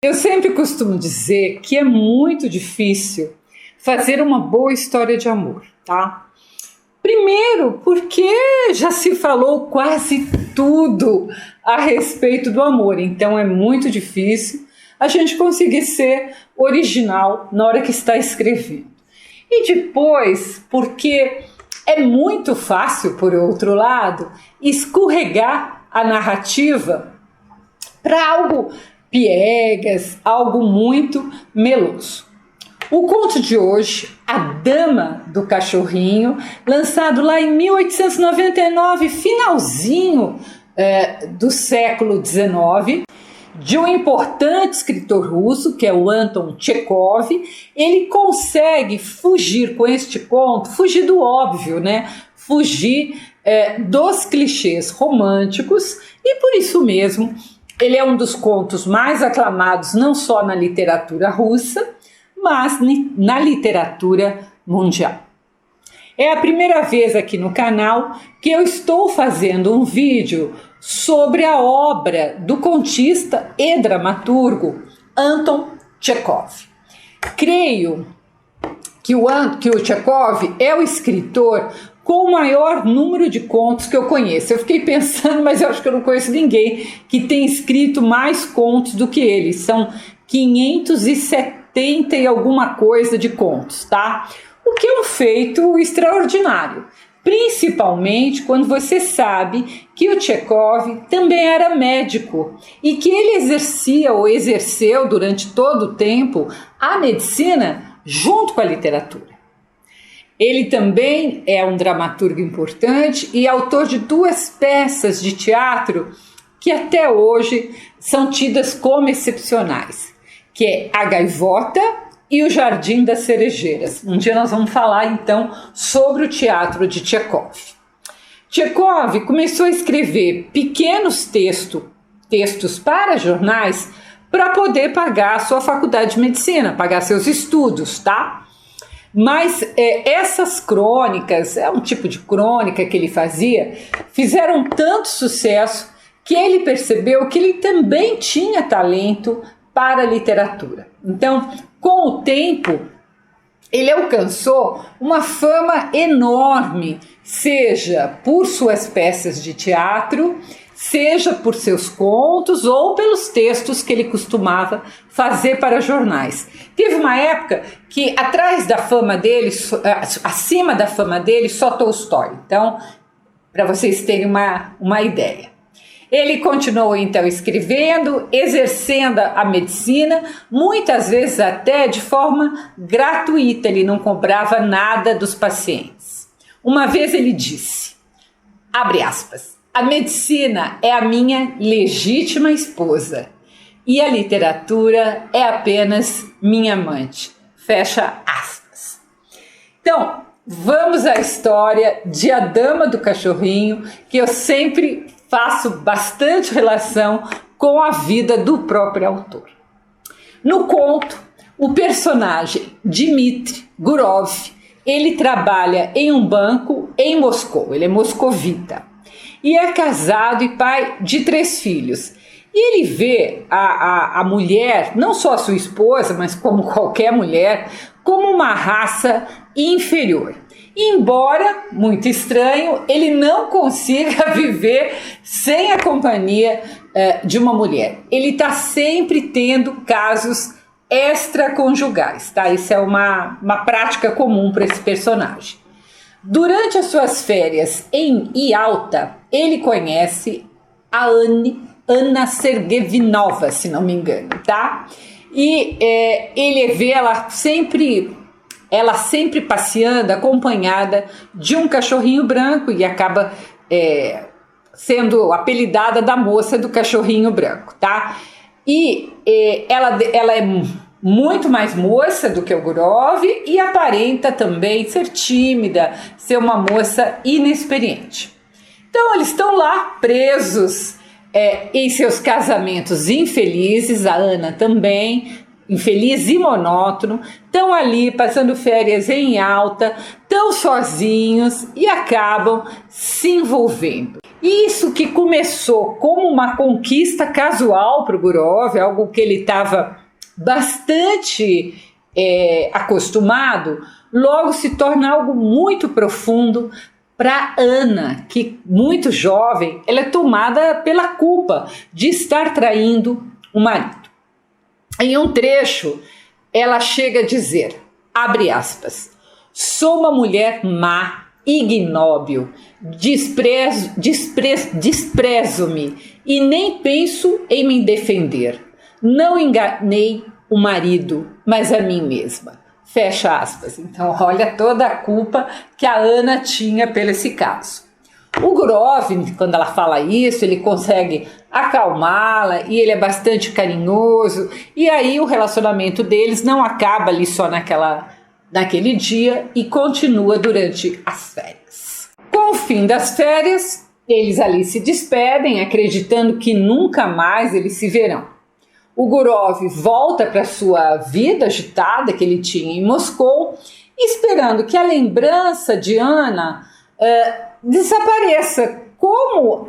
Eu sempre costumo dizer que é muito difícil fazer uma boa história de amor, tá? Primeiro, porque já se falou quase tudo a respeito do amor, então é muito difícil a gente conseguir ser original na hora que está escrevendo. E depois, porque é muito fácil, por outro lado, escorregar a narrativa para algo piegas, algo muito meloso. O conto de hoje, A Dama do Cachorrinho, lançado lá em 1899, finalzinho do século XIX, de um importante escritor russo, que é o Anton Chekhov. Ele consegue fugir com este conto, fugir do óbvio, né? Fugir dos clichês românticos, e por isso mesmo ele é um dos contos mais aclamados não só na literatura russa, mas na literatura mundial. É a primeira vez aqui no canal que eu estou fazendo um vídeo sobre a obra do contista e dramaturgo Anton Chekhov. Creio que o Chekhov é o escritor com o maior número de contos que eu conheço. Eu fiquei pensando, mas eu acho que eu não conheço ninguém que tenha escrito mais contos do que ele. São 570 e alguma coisa de contos, tá? O que é um feito extraordinário, principalmente quando você sabe que o Chekhov também era médico e que ele exercia ou exerceu durante todo o tempo a medicina junto com a literatura. Ele também é um dramaturgo importante e autor de 2 peças de teatro que até hoje são tidas como excepcionais, que é A Gaivota e O Jardim das Cerejeiras. Um dia nós vamos falar então sobre o teatro de Chekhov. Chekhov começou a escrever pequenos textos para jornais para poder pagar a sua faculdade de medicina, pagar seus estudos, tá? Mas essas crônicas, é um tipo de crônica que ele fazia, fizeram tanto sucesso que ele percebeu que ele também tinha talento para a literatura. Então, com o tempo, ele alcançou uma fama enorme, seja por suas peças de teatro, seja por seus contos ou pelos textos que ele costumava fazer para jornais. Teve uma época que atrás da fama dele, acima da fama dele, só Tolstói. Então, para vocês terem uma ideia. Ele continuou então escrevendo, exercendo a medicina, muitas vezes até de forma gratuita, ele não cobrava nada dos pacientes. Uma vez ele disse, abre aspas, a medicina é a minha legítima esposa e a literatura é apenas minha amante, fecha aspas. Então, vamos à história de A Dama do Cachorrinho, que eu sempre faço bastante relação com a vida do próprio autor. No conto, o personagem Dmitry Gurov, ele trabalha em um banco em Moscou, ele é moscovita, e é casado e pai de 3 filhos. E ele vê a mulher, não só a sua esposa, mas como qualquer mulher, como uma raça inferior. Embora, muito estranho, ele não consiga viver sem a companhia de uma mulher. Ele está sempre tendo casos extraconjugais, tá? Isso é uma prática comum para esse personagem. Durante as suas férias em Yalta, ele conhece a Anna Sergevinova, se não me engano, tá? E ele vê ela sempre passeando, acompanhada de um cachorrinho branco e acaba sendo apelidada da moça do cachorrinho branco, tá? E ela é muito mais moça do que o Gurov e aparenta também ser tímida, ser uma moça inexperiente. Então eles estão lá presos em seus casamentos infelizes, a Ana também, infeliz e monótono, estão ali passando férias em Yalta, estão sozinhos e acabam se envolvendo. Isso que começou como uma conquista casual para o Gurov, algo que ele estava bastante acostumado, logo se torna algo muito profundo para Ana, que muito jovem, ela é tomada pela culpa de estar traindo o marido. Em um trecho, ela chega a dizer, abre aspas, sou uma mulher má, ignóbil, desprezo-me e nem penso em me defender. Não enganei o marido, mas a mim mesma. Fecha aspas. Então, olha toda a culpa que a Ana tinha pelo esse caso. O Gurov, quando ela fala isso, ele consegue acalmá-la e ele é bastante carinhoso. E aí o relacionamento deles não acaba ali só naquele dia e continua durante as férias. Com o fim das férias, eles ali se despedem, acreditando que nunca mais eles se verão. O Gurov volta para sua vida agitada que ele tinha em Moscou, esperando que a lembrança de Ana desapareça com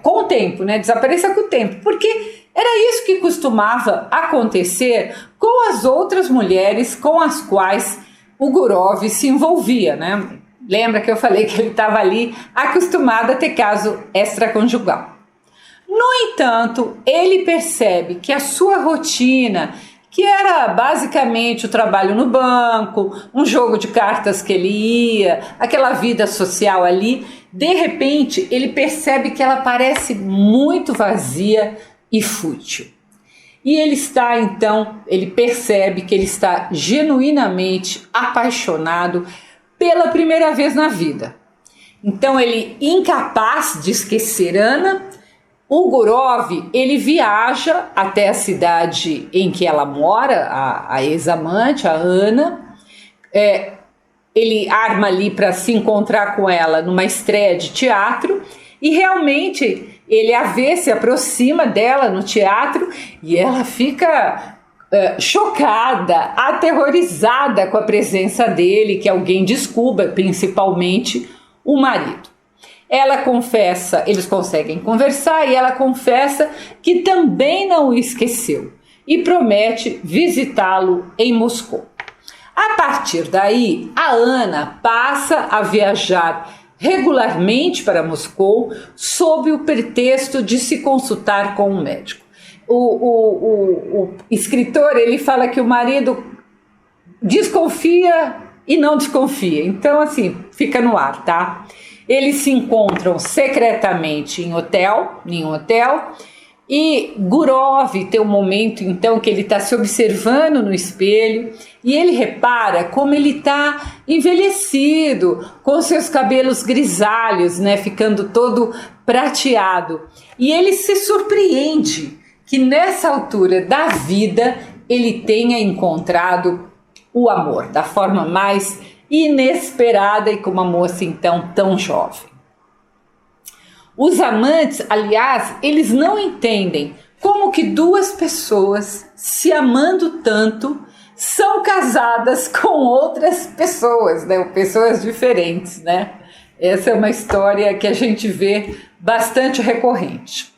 o tempo, né? Desapareça com o tempo, porque era isso que costumava acontecer com as outras mulheres com as quais o Gurov se envolvia, né? Lembra que eu falei que ele estava ali acostumado a ter caso extraconjugal. No entanto, ele percebe que a sua rotina, que era basicamente o trabalho no banco, um jogo de cartas que ele ia, aquela vida social ali, de repente ele percebe que ela parece muito vazia e fútil. E ele percebe que ele está genuinamente apaixonado pela primeira vez na vida. Então ele, incapaz de esquecer Ana, o Gurov, ele viaja até a cidade em que ela mora, a ex-amante, a Ana. Ele arma ali para se encontrar com ela numa estreia de teatro e realmente ele a vê, se aproxima dela no teatro e ela fica chocada, aterrorizada com a presença dele, que alguém descubra, principalmente o marido. Ela confessa, eles conseguem conversar e ela confessa que também não o esqueceu e promete visitá-lo em Moscou. A partir daí, a Ana passa a viajar regularmente para Moscou sob o pretexto de se consultar com um médico. O escritor, ele fala que o marido desconfia e não desconfia, então assim, fica no ar, tá? Eles se encontram secretamente em um hotel, e Gurov tem um momento então que ele está se observando no espelho e ele repara como ele está envelhecido, com seus cabelos grisalhos, né, ficando todo prateado. E ele se surpreende que nessa altura da vida ele tenha encontrado o amor da forma mais inesperada e com uma moça então tão jovem. Os amantes, aliás, eles não entendem como que duas pessoas se amando tanto são casadas com outras pessoas, né? Pessoas diferentes, né? Essa é uma história que a gente vê bastante recorrente.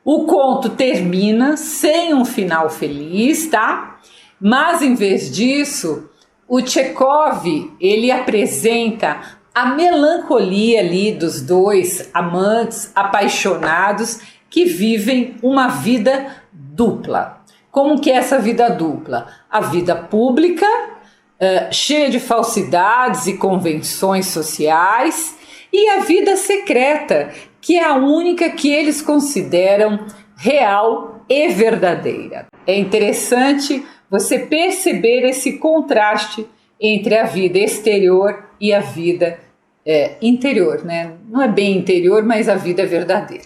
O conto termina sem um final feliz, tá? Mas em vez disso, o Tchekov, ele apresenta a melancolia ali dos dois amantes apaixonados que vivem uma vida dupla. Como que é essa vida dupla? A vida pública, cheia de falsidades e convenções sociais, e a vida secreta, que é a única que eles consideram real e verdadeira. É interessante você perceber esse contraste entre a vida exterior e a vida interior, né? Não é bem interior, mas a vida é verdadeira.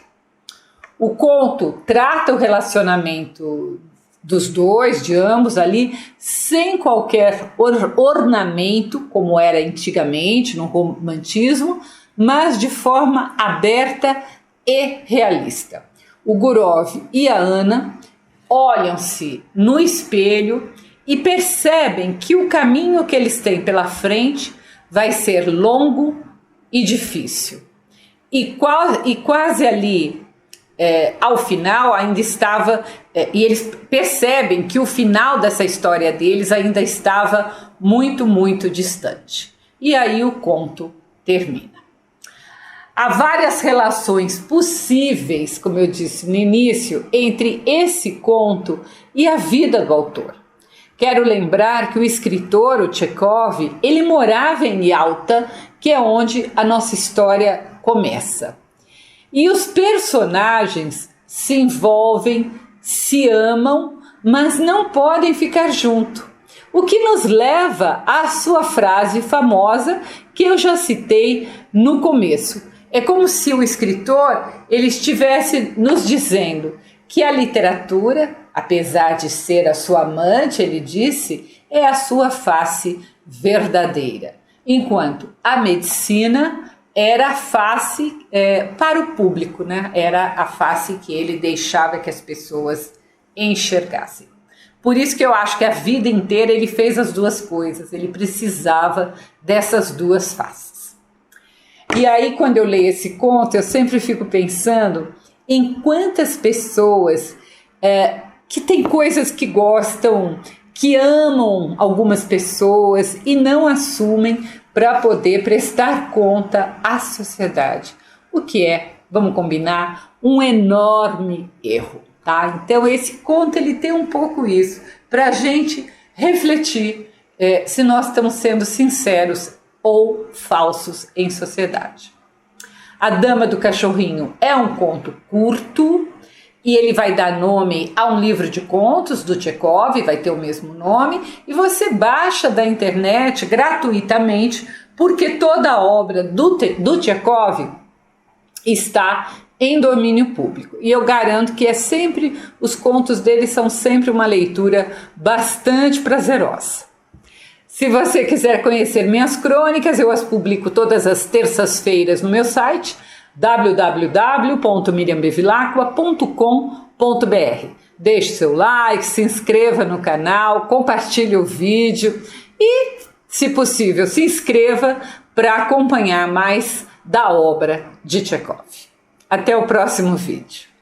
O conto trata o relacionamento dos dois, de ambos ali, sem qualquer ornamento, como era antigamente no romantismo, mas de forma aberta e realista. O Gurov e a Ana olham-se no espelho e percebem que o caminho que eles têm pela frente vai ser longo e difícil. e quase ali ao final ainda estava, e eles percebem que o final dessa história deles ainda estava muito, muito distante. E aí o conto termina. Há várias relações possíveis, como eu disse no início, entre esse conto e a vida do autor. Quero lembrar que o escritor, o Tchekov, ele morava em Yalta, que é onde a nossa história começa. E os personagens se envolvem, se amam, mas não podem ficar juntos. O que nos leva à sua frase famosa que eu já citei no começo. É como se o escritor ele estivesse nos dizendo que a literatura, apesar de ser a sua amante, ele disse, é a sua face verdadeira. Enquanto a medicina era a face para o público, né? Era a face que ele deixava que as pessoas enxergassem. Por isso que eu acho que a vida inteira ele fez as duas coisas, ele precisava dessas duas faces. E aí quando eu leio esse conto, eu sempre fico pensando em quantas pessoas que têm coisas que gostam, que amam algumas pessoas e não assumem para poder prestar conta à sociedade. O que é, vamos combinar, um enorme erro, tá? Então esse conto ele tem um pouco isso, para a gente refletir se nós estamos sendo sinceros ou falsos em sociedade. A Dama do Cachorrinho é um conto curto e ele vai dar nome a um livro de contos do Tchekov, vai ter o mesmo nome, e você baixa da internet gratuitamente, porque toda a obra do Tchekov está em domínio público. E eu garanto que os contos dele são sempre uma leitura bastante prazerosa. Se você quiser conhecer minhas crônicas, eu as publico todas as terças-feiras no meu site www.miriambevilacqua.com.br. Deixe seu like, se inscreva no canal, compartilhe o vídeo e, se possível, se inscreva para acompanhar mais da obra de Tchekov. Até o próximo vídeo.